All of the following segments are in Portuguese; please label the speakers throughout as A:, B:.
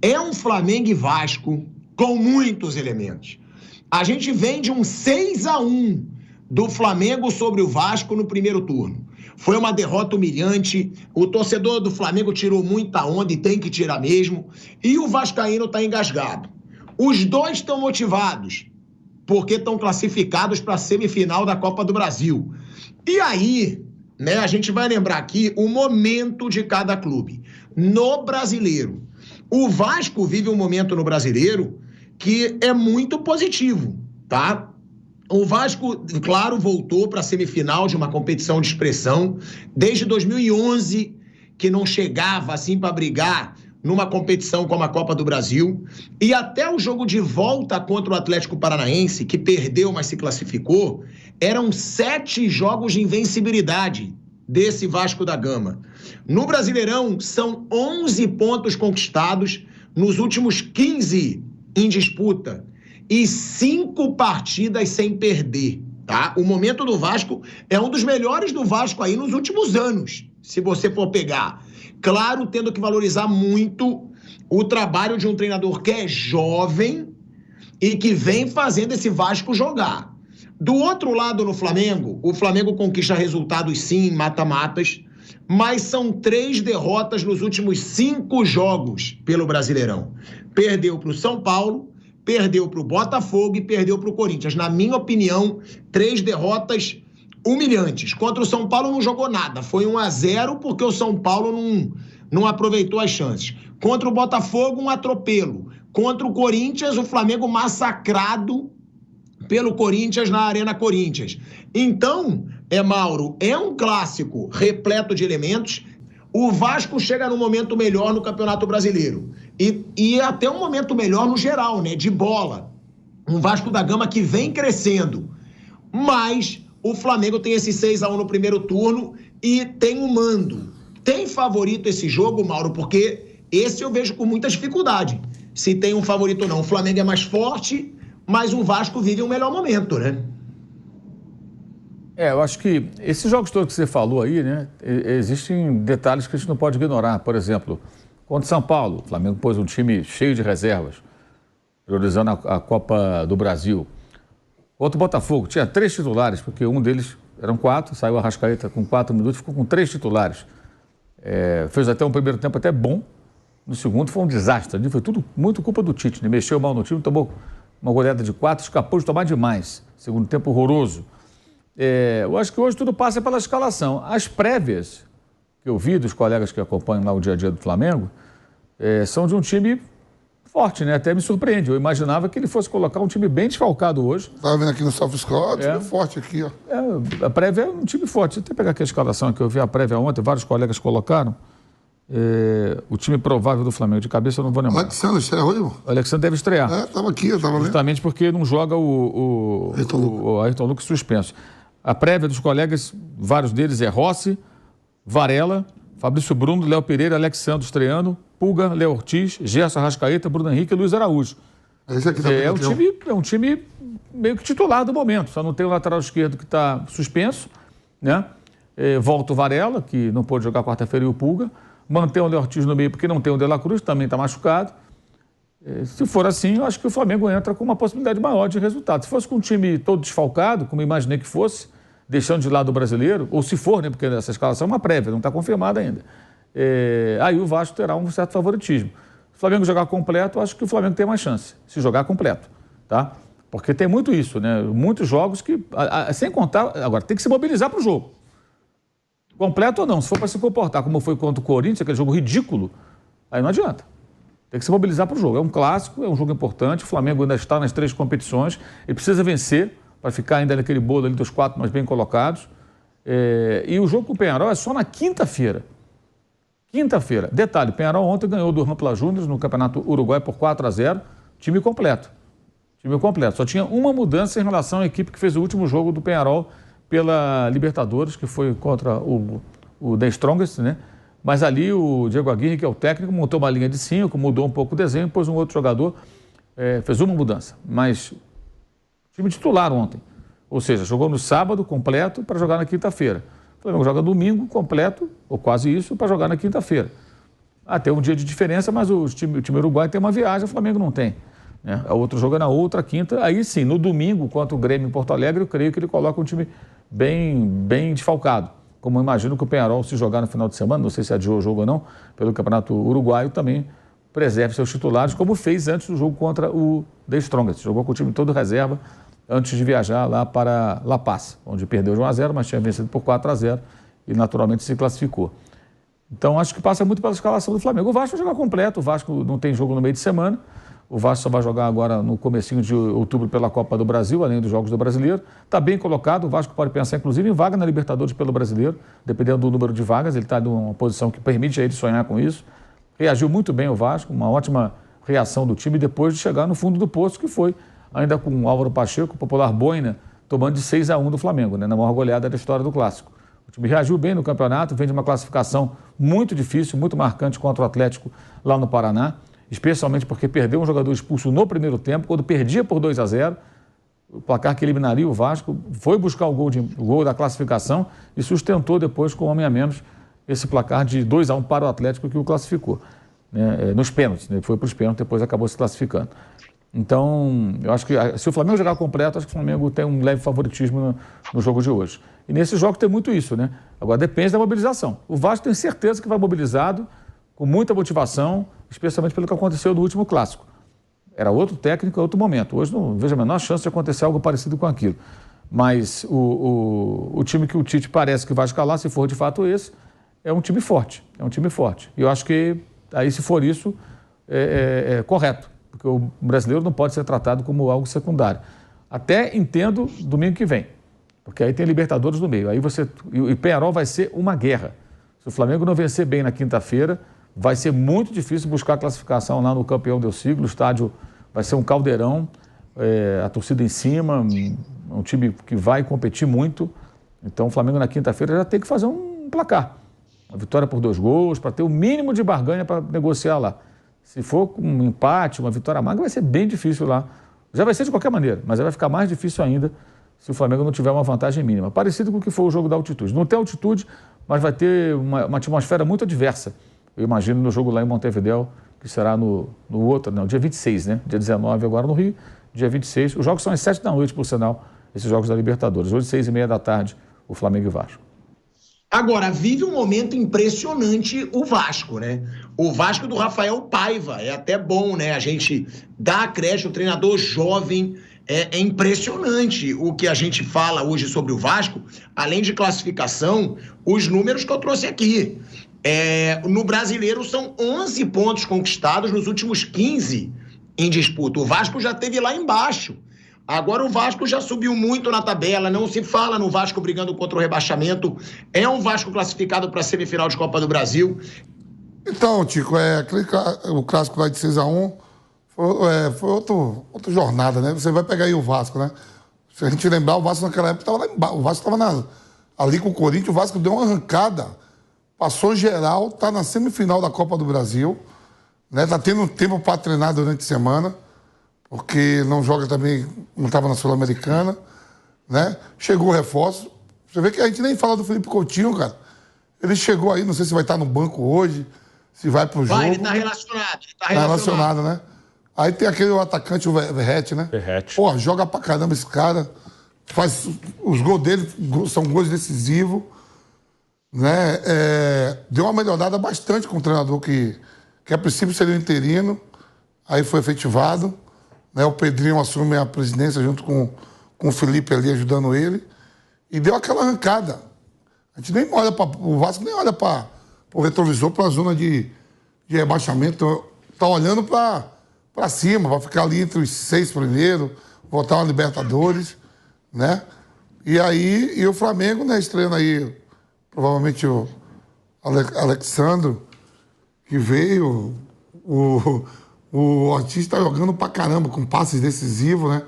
A: É um Flamengo e Vasco com muitos elementos. A gente vem de um 6-1 do Flamengo sobre o Vasco no primeiro turno. Foi uma derrota humilhante, o torcedor do Flamengo tirou muita onda e tem que tirar mesmo, e o vascaíno está engasgado. Os dois estão motivados, porque estão classificados para a semifinal da Copa do Brasil. E aí, né, a gente vai lembrar aqui o momento de cada clube. No Brasileiro, o Vasco vive um momento no Brasileiro que é muito positivo, tá? O Vasco, claro, voltou para a semifinal de uma competição de expressão. Desde 2011, que não chegava assim para brigar numa competição como a Copa do Brasil. E até o jogo de volta contra o Atlético Paranaense, que perdeu, mas se classificou, eram 7 jogos de invencibilidade desse Vasco da Gama. No Brasileirão, são 11 pontos conquistados nos últimos 15 em disputa. E 5 partidas sem perder, tá? O momento do Vasco é um dos melhores do Vasco aí nos últimos anos, se você for pegar. Claro, tendo que valorizar muito o trabalho de um treinador que é jovem e que vem fazendo esse Vasco jogar. Do outro lado, no Flamengo, o Flamengo conquista resultados sim, mata-matas, mas são 3 derrotas nos últimos 5 jogos pelo Brasileirão. Perdeu para o São Paulo, perdeu para o Botafogo e perdeu para o Corinthians. Na minha opinião, 3 derrotas humilhantes. Contra o São Paulo não jogou nada. Foi 1-0 porque o São Paulo não aproveitou as chances. Contra o Botafogo, um atropelo. Contra o Corinthians, o Flamengo massacrado pelo Corinthians na Arena Corinthians. Então, Mauro, é um clássico repleto de elementos. O Vasco chega num momento melhor no Campeonato Brasileiro. E até um momento melhor no geral, né? De bola. Um Vasco da Gama que vem crescendo. Mas o Flamengo tem esse 6-1 no primeiro turno e tem um mando. Tem favorito esse jogo, Mauro? Porque esse eu vejo com muita dificuldade. Se tem um favorito ou não. O Flamengo é mais forte, mas o Vasco vive um melhor momento, né?
B: Eu acho que esses jogos todos que você falou aí, né? Existem detalhes que a gente não pode ignorar. Por exemplo, contra o São Paulo, o Flamengo pôs um time cheio de reservas, priorizando a Copa do Brasil. Contra o Botafogo, tinha 3 titulares, porque um deles eram 4, saiu a Arrascaeta com 4 minutos, ficou com 3 titulares. Fez até um primeiro tempo até bom, no segundo foi um desastre. Ali foi tudo muito culpa do Tite, né? Mexeu mal no time, tomou uma goleada de 4, escapou de tomar demais. Segundo tempo horroroso. Eu acho que hoje tudo passa pela escalação. As prévias que eu vi dos colegas que acompanham lá o dia a dia do Flamengo são de um time forte, né? Até me surpreende. Eu imaginava que ele fosse colocar um time bem desfalcado hoje.
C: Estava vendo aqui no SofaScore, time forte aqui, ó.
B: A prévia é um time forte. Deixa eu até pegar aqui a escalação que eu vi a prévia ontem, vários colegas colocaram. O time provável do Flamengo, de cabeça eu não vou lembrar.
C: O Alexandre estreia hoje, irmão?
B: O Alexandre deve estrear.
C: Estava aqui, eu estava lendo.
B: Justamente porque não joga o Ayrton Lucas suspenso. A prévia dos colegas, vários deles é Rossi, Varela, Fabrício Bruno, Léo Pereira, Alexandre estreando, Pulga, Léo Ortiz, Gerson Arrascaeta, Bruno Henrique e Luiz Araújo.
C: Esse aqui tá
B: é um time meio que titular do momento, só não tem o lateral esquerdo que está suspenso, né? Volta o Varela, que não pôde jogar quarta-feira, e o Pulga. Mantém o Léo Ortiz no meio porque não tem o De La Cruz, que também está machucado. Se for assim, eu acho que o Flamengo entra com uma possibilidade maior de resultado. Se fosse com um time todo desfalcado, como eu imaginei que fosse, deixando de lado o brasileiro, ou se for, né, porque essa escalação é uma prévia, não está confirmada ainda, aí o Vasco terá um certo favoritismo. Se o Flamengo jogar completo, eu acho que o Flamengo tem mais chance, se jogar completo, tá? Porque tem muito isso, né? Muitos jogos que, sem contar, agora tem que se mobilizar para o jogo. Completo ou não, se for para se comportar como foi contra o Corinthians, aquele jogo ridículo, aí não adianta. Tem que se mobilizar para o jogo. É um clássico, é um jogo importante. O Flamengo ainda está nas 3 competições e precisa vencer para ficar ainda naquele bolo ali dos 4 mais bem colocados. E o jogo com o Peñarol é só na quinta-feira. Quinta-feira. Detalhe, o Peñarol ontem ganhou do Rampla Juniors no Campeonato Uruguai por 4-0. Time completo. Time completo. Só tinha uma mudança em relação à equipe que fez o último jogo do Peñarol pela Libertadores, que foi contra o The Strongest, né? Mas ali o Diego Aguirre, que é o técnico, montou uma linha de 5, mudou um pouco o desenho, pôs um outro jogador, fez uma mudança. Mas time titular ontem. Ou seja, jogou no sábado completo para jogar na quinta-feira. O Flamengo joga domingo completo, ou quase isso, para jogar na quinta-feira. Tem um dia de diferença, mas o time uruguaio tem uma viagem, o Flamengo não tem. Né? O outro jogo é na outra quinta. Aí sim, no domingo, contra o Grêmio em Porto Alegre, eu creio que ele coloca um time bem desfalcado. Como eu imagino que o Peñarol, se jogar no final de semana, não sei se adiou o jogo ou não, pelo Campeonato Uruguaio, também preserve seus titulares, como fez antes do jogo contra o The Strongest. Jogou com o time todo reserva antes de viajar lá para La Paz, onde perdeu de 1-0, mas tinha vencido por 4-0 e naturalmente se classificou. Então acho que passa muito pela escalação do Flamengo. O Vasco vai jogar completo, o Vasco não tem jogo no meio de semana, o Vasco só vai jogar agora no comecinho de outubro pela Copa do Brasil, além dos jogos do Brasileiro. Está bem colocado, o Vasco pode pensar inclusive em vaga na Libertadores pelo Brasileiro, dependendo do número de vagas, ele está numa posição que permite a ele sonhar com isso. Reagiu muito bem o Vasco, uma ótima reação do time depois de chegar no fundo do poço, que foi ainda com o Álvaro Pacheco, o popular Boina, tomando de 6-1 do Flamengo, né, na maior goleada da história do Clássico. O time reagiu bem no campeonato, vem de uma classificação muito difícil, muito marcante contra o Atlético lá no Paraná, especialmente porque perdeu um jogador expulso no primeiro tempo, quando perdia por 2-0, o placar que eliminaria o Vasco, foi buscar o gol da classificação e sustentou depois com um homem a menos esse placar de 2-1 para o Atlético que o classificou, né, nos pênaltis, né, foi para os pênaltis, depois acabou se classificando. Então, eu acho que se o Flamengo jogar completo, acho que o Flamengo tem um leve favoritismo no jogo de hoje. E nesse jogo tem muito isso, né? Agora depende da mobilização. O Vasco tem certeza que vai mobilizado, com muita motivação, especialmente pelo que aconteceu no último clássico. Era outro técnico, outro momento. Hoje não vejo a menor chance de acontecer algo parecido com aquilo. Mas o time que o Tite parece que vai escalar, se for de fato esse, é um time forte. É um time forte. E eu acho que aí, se for isso, é correto. Porque o brasileiro não pode ser tratado como algo secundário. Até entendo domingo que vem, porque aí tem Libertadores no meio. Aí e Peñarol vai ser uma guerra. Se o Flamengo não vencer bem na quinta-feira, vai ser muito difícil buscar a classificação lá no campeão do siglo. O estádio vai ser um caldeirão, a torcida em cima, um time que vai competir muito. Então o Flamengo na quinta-feira já tem que fazer um placar. Uma vitória por 2 gols, para ter o mínimo de barganha para negociar lá. Se for com um empate, uma vitória amarga, vai ser bem difícil lá. Já vai ser de qualquer maneira, mas vai ficar mais difícil ainda se o Flamengo não tiver uma vantagem mínima. Parecido com o que foi o jogo da altitude. Não tem altitude, mas vai ter uma atmosfera muito adversa. Eu imagino no jogo lá em Montevidéu, que será no dia 26, né? Dia 19 agora no Rio, dia 26. Os jogos são às 7 da noite, por sinal, esses jogos da Libertadores. Hoje, 6h30 da tarde, o Flamengo e Vasco.
A: Agora, vive um momento impressionante o Vasco, né? O Vasco do Rafael Paiva, é até bom, né? A gente dá a creche, o treinador jovem, é impressionante o que a gente fala hoje sobre o Vasco, além de classificação, os números que eu trouxe aqui. No Brasileiro são 11 pontos conquistados nos últimos 15 em disputa. O Vasco já esteve lá embaixo. Agora o Vasco já subiu muito na tabela, não se fala no Vasco brigando contra o rebaixamento. É um Vasco classificado para a semifinal de Copa do Brasil.
C: Então, Tico, o clássico lá de 6-1 foi outra jornada, né? Você vai pegar aí o Vasco, né? Se a gente lembrar, o Vasco naquela época estava lá embaixo. O Vasco estava ali com o Corinthians, o Vasco deu uma arrancada, passou geral, está na semifinal da Copa do Brasil, né? Tá tendo tempo para treinar durante a semana, porque não joga também, não estava na Sul-Americana, né? Chegou o reforço. Você vê que a gente nem fala do Felipe Coutinho, cara. Ele chegou aí, não sei se vai estar no banco hoje, se vai pro jogo.
A: Ele tá relacionado.
C: Tá relacionado, né? Aí tem aquele atacante, o Verratti, né?
B: Verratti.
C: Pô, joga pra caramba esse cara. Os gols dele são gols decisivos, né? Deu uma melhorada bastante com o treinador que a princípio seria interino, aí foi efetivado. Né, o Pedrinho assume a presidência junto com o Felipe ali ajudando ele e deu aquela arrancada. A gente nem olha para o Vasco, nem olha para o retrovisor, para a zona de rebaixamento. Está olhando para cima, para ficar ali entre os 6 primeiros, voltar uma Libertadores, né? E o Flamengo, né, estreando aí, provavelmente o Alexandro, que veio, o Ortiz está jogando pra caramba, com passes decisivos, né?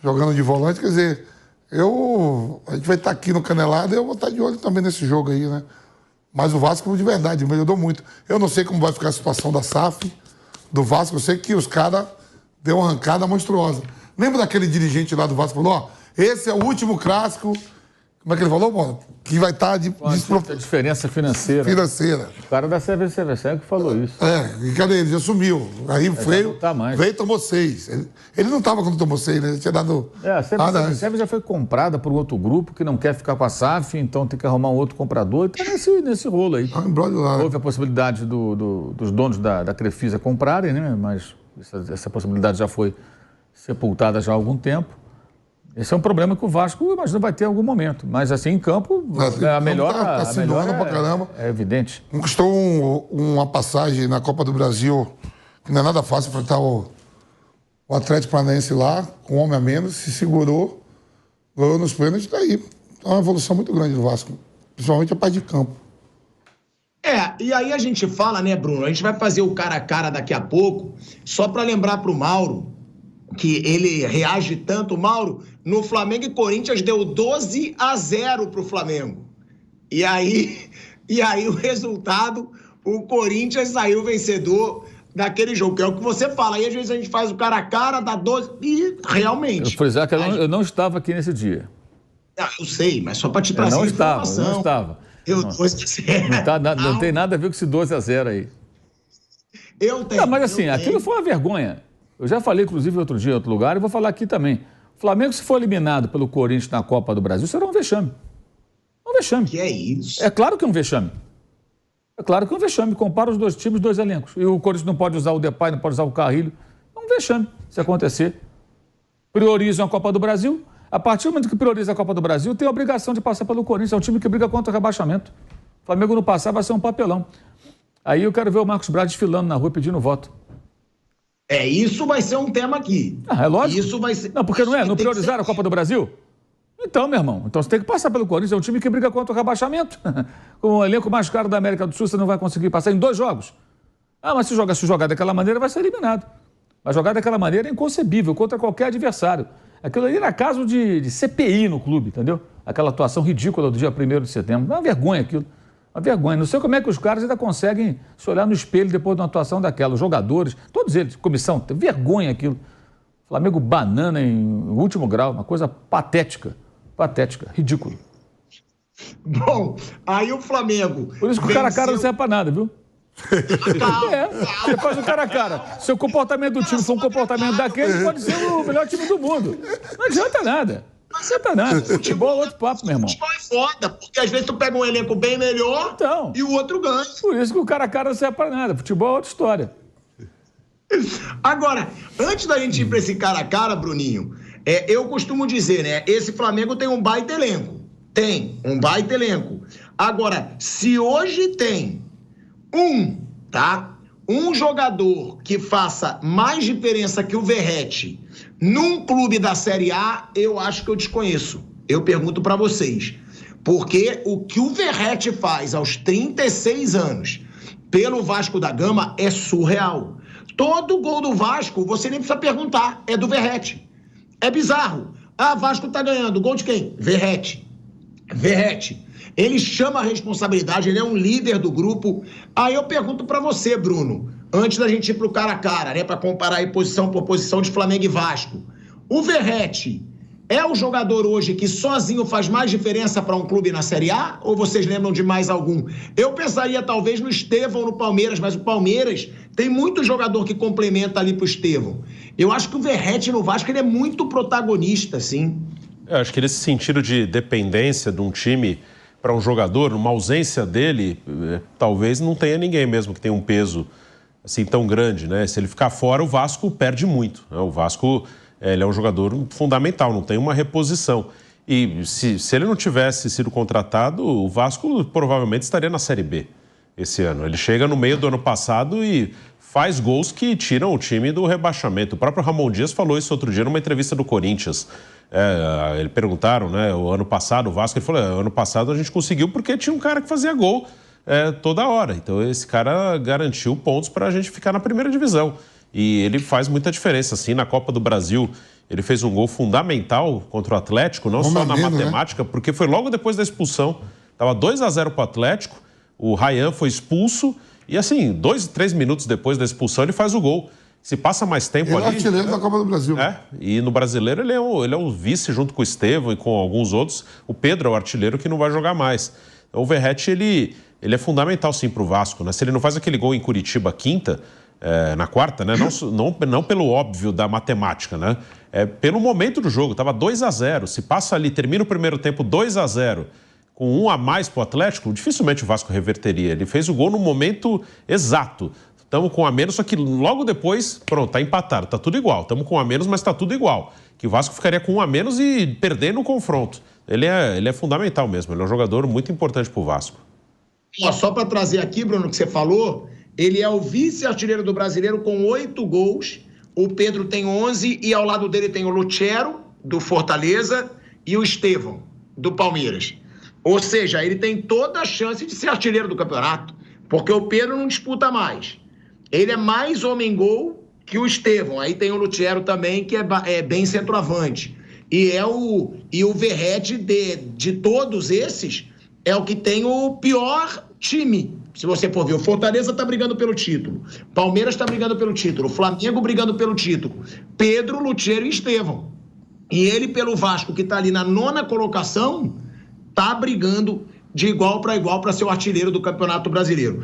C: Jogando de volante, quer dizer, a gente vai estar aqui no Canelada e eu vou estar de olho também nesse jogo aí, né? Mas o Vasco, de verdade, melhorou muito. Eu não sei como vai ficar a situação da SAF, do Vasco, eu sei que os caras deu uma arrancada monstruosa. Lembra daquele dirigente lá do Vasco que falou, esse é o último clássico, Como é que ele falou, Paulo? Que vai estar
B: A diferença financeira.
C: financeira.
B: O cara da CVC que falou isso.
C: E cadê ele? Já sumiu. Aí veio e tomou 6. Ele não estava quando tomou 6, né? Ele tinha dado...
B: A CVC já foi comprada por outro grupo que não quer ficar com a SAF, então tem que arrumar um outro comprador. E tá nesse rolo aí. Houve a possibilidade dos donos da Crefisa comprarem, né? Mas essa possibilidade já foi sepultada já há algum tempo. Esse é um problema que o Vasco, imagino, vai ter em algum momento. Mas, assim, em campo, a melhor é evidente.
C: Conquistou uma passagem na Copa do Brasil, que não é nada fácil enfrentar o Atlético Paranaense lá, com um homem a menos, se segurou, ganhou nos pênaltis, daí. É uma evolução muito grande do Vasco, principalmente a parte de campo.
A: E aí a gente fala, né, Bruno? A gente vai fazer o cara a cara daqui a pouco, só para lembrar pro Mauro, que ele reage tanto, Mauro, no Flamengo e Corinthians deu 12-0 pro Flamengo. E aí o resultado, o Corinthians saiu vencedor daquele jogo, que é o que você fala. Aí às vezes a gente faz o cara a cara, dá 12 e realmente...
B: Eu não estava aqui nesse dia.
A: Eu sei, mas só para te trazer informação.
B: Eu não estava. Não tem nada a ver com esse 12-0 aí.
A: Eu tenho.
B: Mas assim, aquilo foi uma vergonha. Eu já falei, inclusive, outro dia em outro lugar, e vou falar aqui também. O Flamengo, se for eliminado pelo Corinthians na Copa do Brasil, será um vexame. Um vexame.
A: Que é isso?
B: É claro que é um vexame. É claro que é um vexame. Compara os dois times, os dois elencos. E o Corinthians não pode usar o Depay, não pode usar o Carrilho. É um vexame, se acontecer. Priorizam a Copa do Brasil. A partir do momento que prioriza a Copa do Brasil, tem a obrigação de passar pelo Corinthians. É um time que briga contra o rebaixamento. O Flamengo não passar vai ser um papelão. Aí eu quero ver o Marcos Braz desfilando na rua pedindo voto.
A: Isso vai ser um tema aqui.
B: É lógico.
A: Isso vai ser...
B: Não, porque não é? Não priorizaram a Copa do Brasil? Então, meu irmão, então você tem que passar pelo Corinthians. É um time que briga contra o rebaixamento. Com o elenco mais caro da América do Sul, você não vai conseguir passar em 2 jogos. Mas se jogar daquela maneira, vai ser eliminado. Mas jogar daquela maneira é inconcebível contra qualquer adversário. Aquilo ali era caso de CPI no clube, entendeu? Aquela atuação ridícula do dia 1º de setembro. É uma vergonha aquilo. Uma vergonha. Não sei como é que os caras ainda conseguem se olhar no espelho depois de uma atuação daquela. Os jogadores, todos eles, comissão, vergonha aquilo. Flamengo banana em último grau, uma coisa patética. Patética, ridículo.
A: Bom, aí o Flamengo...
B: Por isso que o cara a cara não serve pra nada, viu? Você faz o cara a cara. Se o comportamento do time for um comportamento daquele, pode ser o melhor time do mundo. Não adianta nada. Não adianta nada. Futebol é outro papo, meu irmão.
A: Futebol é foda, porque às vezes tu pega um elenco bem melhor e o outro ganha.
B: Por isso que o cara a cara não serve pra nada. Futebol é outra história.
A: Agora, antes da gente ir pra esse cara a cara, Bruninho, eu costumo dizer, né? Esse Flamengo tem um baita elenco. Tem um baita elenco. Agora, se hoje tem um jogador que faça mais diferença que o Verratti num clube da Série A, eu acho que eu desconheço. Eu pergunto pra vocês. Porque o que o Verratti faz aos 36 anos pelo Vasco da Gama é surreal. Todo gol do Vasco, você nem precisa perguntar, é do Verratti. É bizarro. Vasco tá ganhando. Gol de quem? Verratti. Ele chama a responsabilidade, ele é um líder do grupo. Aí eu pergunto pra você, Bruno, antes da gente ir pro cara a cara, né, pra comparar aí posição por posição de Flamengo e Vasco. O Verratti é o jogador hoje que sozinho faz mais diferença para um clube na Série A? Ou vocês lembram de mais algum? Eu pensaria talvez no Estevão, no Palmeiras, mas o Palmeiras tem muito jogador que complementa ali pro Estevão. Eu acho que o Verratti no Vasco ele é muito protagonista, sim.
D: Eu acho que nesse sentido de dependência de um time para um jogador, uma ausência dele, talvez não tenha ninguém mesmo que tenha um peso assim tão grande, né? Se ele ficar fora, o Vasco perde muito, né? O Vasco, ele é um jogador fundamental, não tem uma reposição. E se ele não tivesse sido contratado, o Vasco provavelmente estaria na Série B esse ano. Ele chega no meio do ano passado e faz gols que tiram o time do rebaixamento. O próprio Ramon Dias falou isso outro dia numa entrevista do Corinthians. Ele perguntaram, né, o ano passado, o Vasco, ele falou, ano passado a gente conseguiu porque tinha um cara que fazia gol toda hora. Então esse cara garantiu pontos para a gente ficar na primeira divisão. E ele faz muita diferença, assim, na Copa do Brasil. Ele fez um gol fundamental contra o Atlético, não só na matemática, né? Porque foi logo depois da expulsão. Estava 2-0 para o Atlético, o Ryan foi expulso e, assim, 2, 3 minutos depois da expulsão ele faz o gol. Se passa mais tempo
C: Ele é
D: ali...
C: artilheiro da Copa do Brasil.
D: E no Brasileiro ele é o vice junto com o Estevão e com alguns outros. O Pedro é o artilheiro que não vai jogar mais. Então, o Verratti, ele é fundamental sim para o Vasco, né? Se ele não faz aquele gol em Curitiba na quarta, né? Não pelo óbvio da matemática, né? É pelo momento do jogo, estava 2-0. Se passa ali, termina o primeiro tempo 2-0, com 1 a mais para o Atlético, dificilmente o Vasco reverteria. Ele fez o gol no momento exato. Estamos com 1 a menos, só que logo depois, pronto, está empatado, está tudo igual. Estamos com 1 a menos, mas está tudo igual. Que o Vasco ficaria com 1 a menos e perdendo o confronto. Ele é fundamental mesmo, ele é um jogador muito importante para o Vasco.
A: Só para trazer aqui, Bruno, que você falou, ele é o vice-artilheiro do Brasileiro com 8 gols. O Pedro tem 11 e ao lado dele tem o Lucero, do Fortaleza, e o Estevão, do Palmeiras. Ou seja, ele tem toda a chance de ser artilheiro do campeonato, porque o Pedro não disputa mais. Ele é mais homem-gol que o Estevão. Aí tem o Lucero também, que é bem centroavante. E o Verratti, de todos esses, é o que tem o pior time. Se você for ver, o Fortaleza está brigando pelo título. Palmeiras está brigando pelo título. Flamengo brigando pelo título. Pedro, Lucero e Estevão. E ele, pelo Vasco, que está ali na 9ª colocação, está brigando de igual para ser o artilheiro do Campeonato Brasileiro.